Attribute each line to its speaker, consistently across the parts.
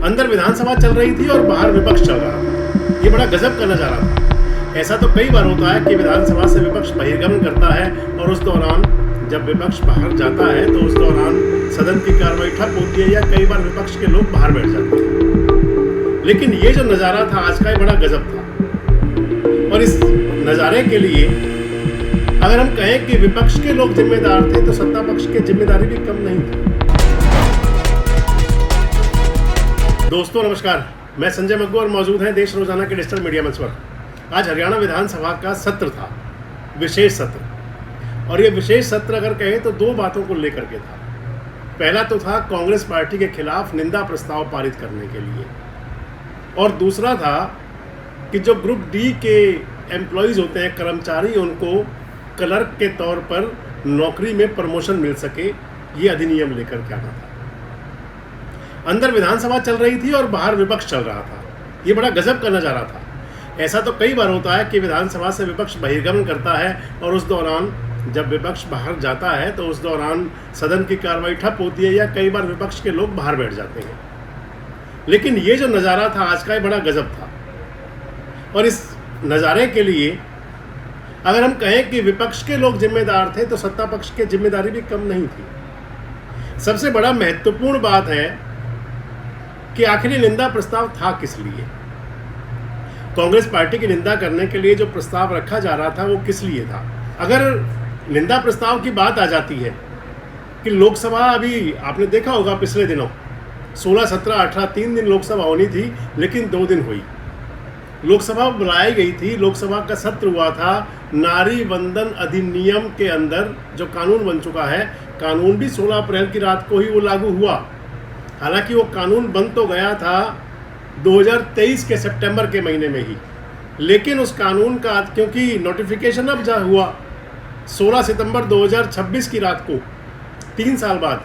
Speaker 1: अंदर विधानसभा चल रही थी और बाहर विपक्ष चल रहा था। ये बड़ा गजब का नजारा था। ऐसा तो कई बार होता है कि विधानसभा से विपक्ष बहिर्गमन करता है और उस दौरान जब विपक्ष बाहर जाता है तो उस दौरान सदन की कार्रवाई ठप होती है या कई बार विपक्ष के लोग बाहर बैठ जाते हैं। लेकिन ये जो नज़ारा था आज का, ये बड़ा गजब था। और इस नज़ारे के लिए अगर हम कहें कि विपक्ष के लोग जिम्मेदार थे तो सत्ता पक्ष की जिम्मेदारी भी कम नहीं थी। दोस्तों नमस्कार, मैं संजय मग्गू और मौजूद हैं देश रोजाना के डिजिटल मीडिया मंच पर। आज हरियाणा विधानसभा का सत्र था, विशेष सत्र। और ये विशेष सत्र अगर कहें तो दो बातों को लेकर के था। पहला तो था कांग्रेस पार्टी के खिलाफ निंदा प्रस्ताव पारित करने के लिए, और दूसरा था कि जो ग्रुप डी के एम्प्लॉयज़ होते हैं, कर्मचारी, उनको क्लर्क के तौर पर नौकरी में प्रमोशन मिल सके, ये अधिनियम लेकर के आना था। अंदर विधानसभा चल रही थी और बाहर विपक्ष चल रहा था। ये बड़ा गजब का नज़ारा था। ऐसा तो कई बार होता है कि विधानसभा से विपक्ष बहिर्गमन करता है और उस दौरान जब विपक्ष बाहर जाता है तो उस दौरान सदन की कार्रवाई ठप होती है या कई बार विपक्ष के लोग बाहर बैठ जाते हैं। लेकिन ये जो नज़ारा था आज का, ये बड़ा गजब था। और इस नज़ारे के लिए अगर हम कहें कि विपक्ष के लोग जिम्मेदार थे तो सत्ता पक्ष की जिम्मेदारी भी कम नहीं थी। सबसे बड़ा महत्वपूर्ण बात है कि आखिरी निंदा प्रस्ताव था किस लिए। कांग्रेस पार्टी की निंदा करने के लिए जो प्रस्ताव रखा जा रहा था वो किस लिए था। अगर निंदा प्रस्ताव की बात आ जाती है कि लोकसभा, अभी आपने देखा होगा पिछले दिनों 16, 17, 18 3 दिन लोकसभा होनी थी, लेकिन 2 दिन हुई। लोकसभा बुलाई गई थी, लोकसभा का सत्र हुआ था। नारी वंदन अधिनियम के अंदर जो कानून बन चुका है, कानून भी 16 अप्रैल की रात को ही वो लागू हुआ। हालांकि वो कानून बन तो गया था 2023 के सितंबर के महीने में ही, लेकिन उस कानून का क्योंकि नोटिफिकेशन अब जा हुआ 16 सितंबर 2026 की रात को, 3 साल बाद,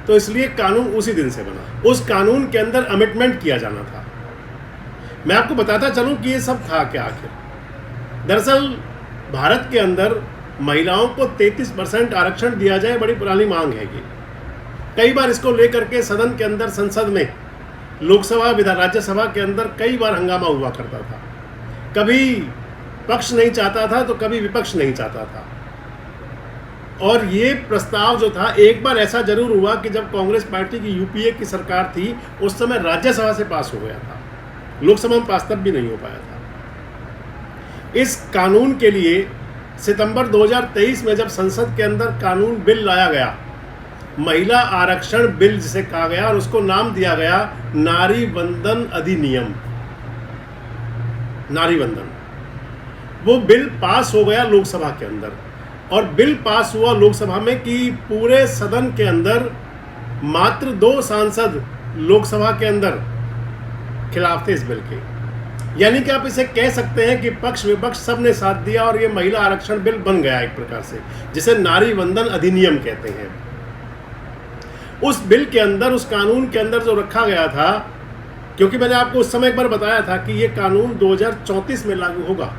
Speaker 1: तो इसलिए कानून उसी दिन से बना। उस कानून के अंदर अमेंडमेंट किया जाना था। मैं आपको बताता चलूं कि ये सब था क्या आखिर। दरअसल भारत के अंदर महिलाओं को 33% आरक्षण दिया जाए, बड़ी पुरानी मांग है ये। कई बार इसको लेकर के सदन के अंदर, संसद में, लोकसभा, राज्यसभा के अंदर कई बार हंगामा हुआ करता था। कभी पक्ष नहीं चाहता था तो कभी विपक्ष नहीं चाहता था। और ये प्रस्ताव जो था, एक बार ऐसा जरूर हुआ कि जब कांग्रेस पार्टी की यूपीए की सरकार थी, उस समय राज्यसभा से पास हो गया था, लोकसभा में पास तब भी नहीं हो पाया था। इस कानून के लिए सितंबर 2023 में जब संसद के अंदर कानून बिल लाया गया, महिला आरक्षण बिल जिसे कहा गया, और उसको नाम दिया गया नारी वंदन अधिनियम, नारी वंदन, वो बिल पास हो गया लोकसभा के अंदर। और बिल पास हुआ लोकसभा में कि पूरे सदन के अंदर मात्र 2 सांसद लोकसभा के अंदर खिलाफ थे इस बिल के। यानी कि आप इसे कह सकते हैं कि पक्ष विपक्ष सब ने साथ दिया और ये महिला आरक्षण बिल बन गया एक प्रकार से, जिसे नारी वंदन अधिनियम कहते हैं। उस बिल के अंदर, उस कानून के अंदर जो रखा गया था, क्योंकि मैंने आपको उस समय एक बार बताया था कि ये कानून 2034 में लागू होगा।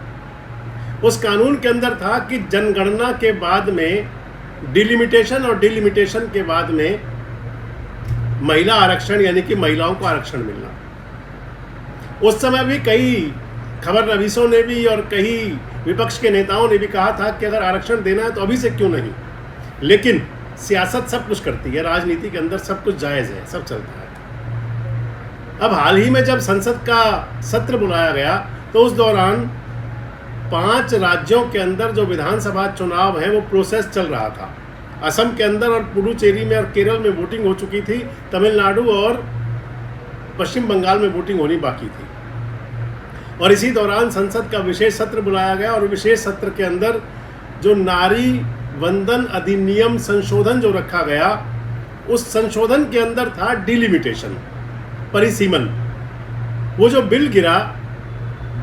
Speaker 1: उस कानून के अंदर था कि जनगणना के बाद में डिलिमिटेशन और डिलिमिटेशन के बाद में महिला आरक्षण, यानी कि महिलाओं को आरक्षण मिलना। उस समय भी कई खबर नवीसों ने भी और कई विपक्ष के नेताओं ने भी कहा था कि अगर आरक्षण देना है तो अभी से क्यों नहीं। लेकिन सियासत सब कुछ करती है, राजनीति के अंदर सब कुछ जायज़ है, सब चलता है। अब हाल ही में जब संसद का सत्र बुलाया गया तो उस दौरान 5 राज्यों के अंदर जो विधानसभा चुनाव हैं वो प्रोसेस चल रहा था। असम के अंदर और पुडुचेरी में और केरल में वोटिंग हो चुकी थी, तमिलनाडु और पश्चिम बंगाल में वोटिंग होनी बाकी थी। और इसी दौरान संसद का विशेष सत्र बुलाया गया और विशेष सत्र के अंदर जो नारी वंदन अधिनियम संशोधन जो रखा गया, उस संशोधन के अंदर था डिलिमिटेशन, परिसीमन। वो जो बिल गिरा,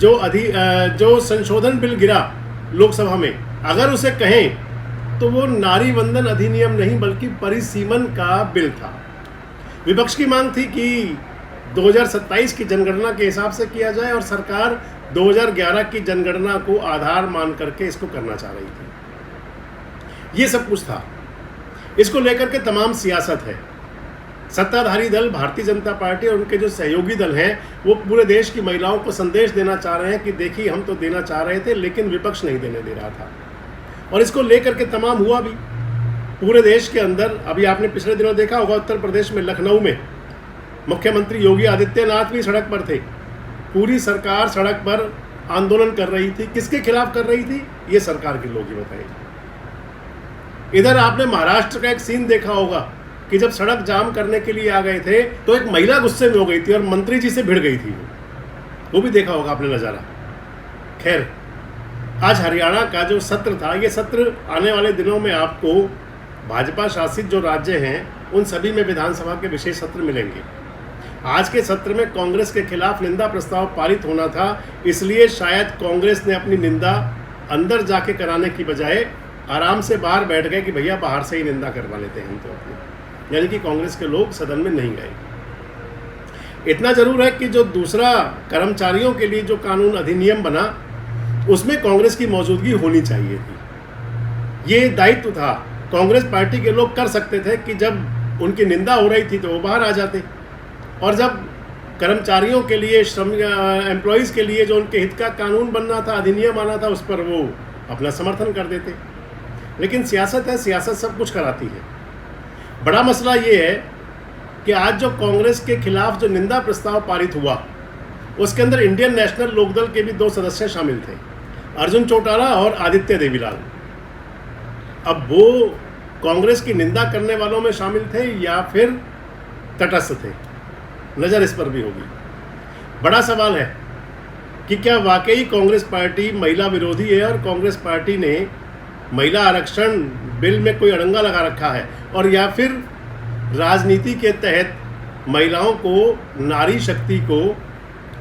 Speaker 1: जो संशोधन बिल गिरा लोकसभा में, अगर उसे कहें तो वो नारी वंदन अधिनियम नहीं बल्कि परिसीमन का बिल था। विपक्ष की मांग थी कि 2027 की जनगणना के हिसाब से किया जाए और सरकार 2011 की जनगणना को आधार मान करके इसको करना चाह रही थी। ये सब कुछ था। इसको लेकर के तमाम सियासत है। सत्ताधारी दल भारतीय जनता पार्टी और उनके जो सहयोगी दल हैं वो पूरे देश की महिलाओं को संदेश देना चाह रहे हैं कि देखिए हम तो देना चाह रहे थे लेकिन विपक्ष नहीं देने दे रहा था। और इसको लेकर के तमाम हुआ भी पूरे देश के अंदर। अभी आपने पिछले दिनों देखा होगा उत्तर प्रदेश में लखनऊ में मुख्यमंत्री योगी आदित्यनाथ भी सड़क पर थे। पूरी सरकार सड़क पर आंदोलन कर रही थी। किसके खिलाफ कर रही थी ये सरकार के लोग ही बताएंगे। इधर आपने महाराष्ट्र का एक सीन देखा होगा कि जब सड़क जाम करने के लिए आ गए थे तो एक महिला गुस्से में हो गई थी और मंत्री जी से भिड़ गई थी। वो भी देखा होगा आपने नज़ारा। खैर, आज हरियाणा का जो सत्र था, ये सत्र आने वाले दिनों में आपको भाजपा शासित जो राज्य हैं उन सभी में विधानसभा के विशेष सत्र मिलेंगे। आज के सत्र में कांग्रेस के खिलाफ निंदा प्रस्ताव पारित होना था, इसलिए शायद कांग्रेस ने अपनी निंदा अंदर जाके कराने की बजाय आराम से बाहर बैठ गए कि भैया बाहर से ही निंदा करवा लेते हैं हम तो अपनी। यानी कि कांग्रेस के लोग सदन में नहीं गए। इतना जरूर है कि जो दूसरा कर्मचारियों के लिए जो कानून अधिनियम बना उसमें कांग्रेस की मौजूदगी होनी चाहिए थी। ये दायित्व था, कांग्रेस पार्टी के लोग कर सकते थे कि जब उनकी निंदा हो रही थी तो वो बाहर आ जाते और जब कर्मचारियों के लिए, श्रम एम्प्लॉयज़ के लिए जो उनके हित का कानून बनना था, अधिनियम आना था, उस पर वो अपना समर्थन कर देते। लेकिन सियासत है, सियासत सब कुछ कराती है। बड़ा मसला ये है कि आज जो कांग्रेस के खिलाफ जो निंदा प्रस्ताव पारित हुआ उसके अंदर इंडियन नेशनल लोकदल के भी 2 सदस्य शामिल थे, अर्जुन चौटाला और आदित्य देवीलाल। अब वो कांग्रेस की निंदा करने वालों में शामिल थे या फिर तटस्थ थे, नज़र इस पर भी होगी। बड़ा सवाल है कि क्या वाकई कांग्रेस पार्टी महिला विरोधी है और कांग्रेस पार्टी ने महिला आरक्षण बिल में कोई अड़ंगा लगा रखा है, और या फिर राजनीति के तहत महिलाओं को, नारी शक्ति को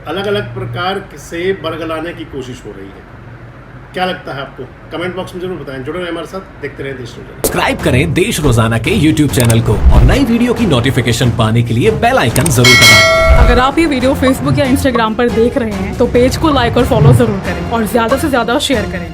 Speaker 1: अलग अलग प्रकार से बरगलाने की कोशिश हो रही है। क्या लगता है आपको? कमेंट बॉक्स में जरूर बताएं। जुड़े रहें हमारे साथ, देखते रहें देश रोजाना।
Speaker 2: सब्सक्राइब करें देश रोजाना के YouTube चैनल को और नई वीडियो की नोटिफिकेशन पाने के लिए बेल आइकन जरूर दबाएं।
Speaker 3: अगर आप ये वीडियो Facebook या Instagram पर देख रहे हैं तो पेज को लाइक और फॉलो जरूर करें और ज्यादा से ज्यादा शेयर करें।